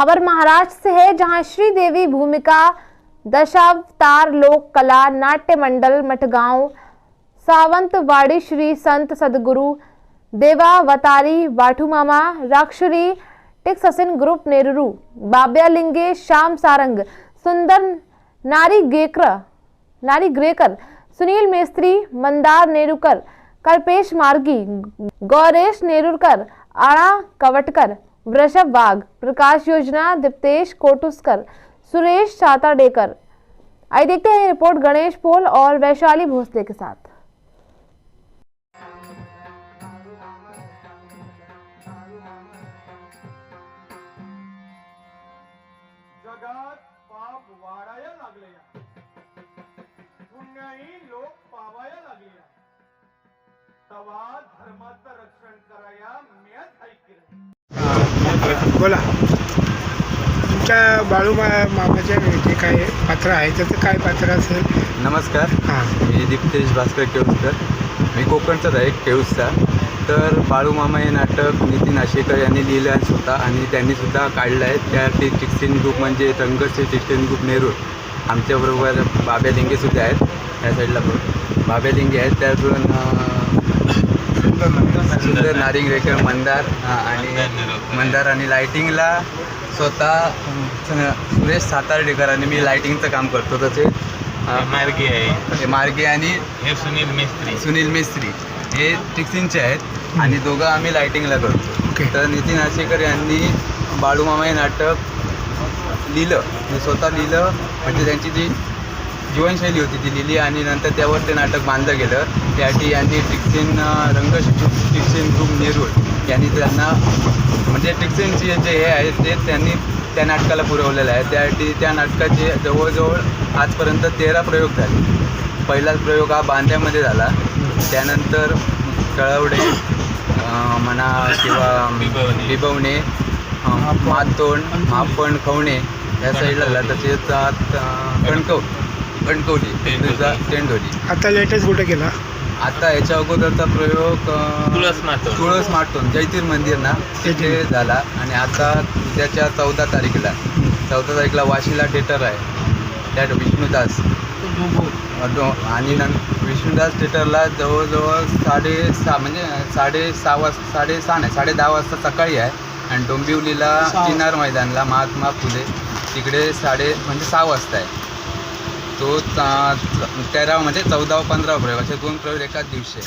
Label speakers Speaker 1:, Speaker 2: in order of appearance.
Speaker 1: खबर महाराष्ट्र से है, जहां श्रीदेवी भूमिका दशावतार लोक कला नाट्य मंडल मठगांव सावंतवाड़ी श्री संत सदगुरु देवावतारी वाठुमामा राक्षरी टिक ससिन ग्रुप नेहरू बाब्या लिंगे श्याम सारंग सुंदर नारी ग्रेकर सुनील मेस्त्री मंदार नेरुकर कल्पेश मार्गी गौरेश नेरुरकर आड़ा कवटकर वृषभ वाघ प्रकाश योजना दीप्तेश कोटुस्कर सुरेश साताडेकर। आइए देखते हैं रिपोर्ट गणेश पोल और वैशाली भोसले के साथ।
Speaker 2: जगात पाप वाढायला लागले, पुण्याही लोक पावायला लागले, तवा धर्माचं रक्षण कराया म्याच ऐकलं।
Speaker 3: बोला, तुमच्या बाळू मामाच्या जे काय पात्र आहे त्याचं काय पात्र असेल?
Speaker 4: नमस्कार,
Speaker 3: हां,
Speaker 4: मी दीप्तेश भास्कर केळुसकर, मी कोकणचाच आहे केळुसचा। तर बाळू मामा हे नाटक नितीन आशेकर यांनी लिहिलं आहे स्वतः आणि त्यांनीसुद्धा काढलं आहे। त्या टिक्सिन ग्रुप म्हणजे रंगश्री टिक्सिन ग्रुप नेरूर, आमच्याबरोबर बाब्या लिंगेसुद्धा आहेत, त्या साईडला पण बाब्या लिंगे आहेत, त्यातून सुंदर नारिंगरेकर मंदार आणि लायटिंगला स्वतः सुरेश सातारडेकर आणि मी लायटिंगचं काम करतो। तसेच मार्गे आणि
Speaker 5: हे
Speaker 4: सुनील मेस्त्री हे टिक्सिनचे आहेत आणि दोघं आम्ही लायटिंगला करतो। तर नितीन आशेकर यांनी बाळू मामा हे नाटक लिहिलं, मी स्वतः लिहिलं, म्हणजे त्यांची जी जीवनशैली होती ती लिहिली आणि नंतर त्यावर ते नाटक बांधलं गेलं। त्यासाठी यांनी टिक्सिन ग्रुप नेरूर यांनी त्यांना म्हणजे टिक्सिनची जे हे आहे ते त्यांनी त्या नाटकाला पुरवलेलं आहे। त्यासाठी त्या नाटकाचे जवळजवळ आजपर्यंत 13 प्रयोग झाले। पहिलाच प्रयोग हा बांध्यामध्ये झाला, त्यानंतर कळवडे म्हणा किंवा बिबवणे, मातोंड, मापण, खवणे या साईडला झाला। तसेच कणकवली टेंडोली।
Speaker 3: आता लेटेस्ट कुठे केला?
Speaker 4: आता याच्या अगोदरचा प्रयोग तुळस माटोन जैतीर मंदिर ना तिथे झाला आणि आता त्याच्या 14 तारीखला वाशीला थिएटर आहे, त्यात विष्णुदास आणि विष्णुदास थिएटरला जवळजवळ 10:30 वाजता सकाळी आहे आणि डोंबिवलीला चिनार मैदानला महात्मा फुले तिकडे 6 वाजता आहे। तो 13 म्हणजे 14 व 15 प्रयोग असे 2 प्रयोग एकाच दिवशी आहे।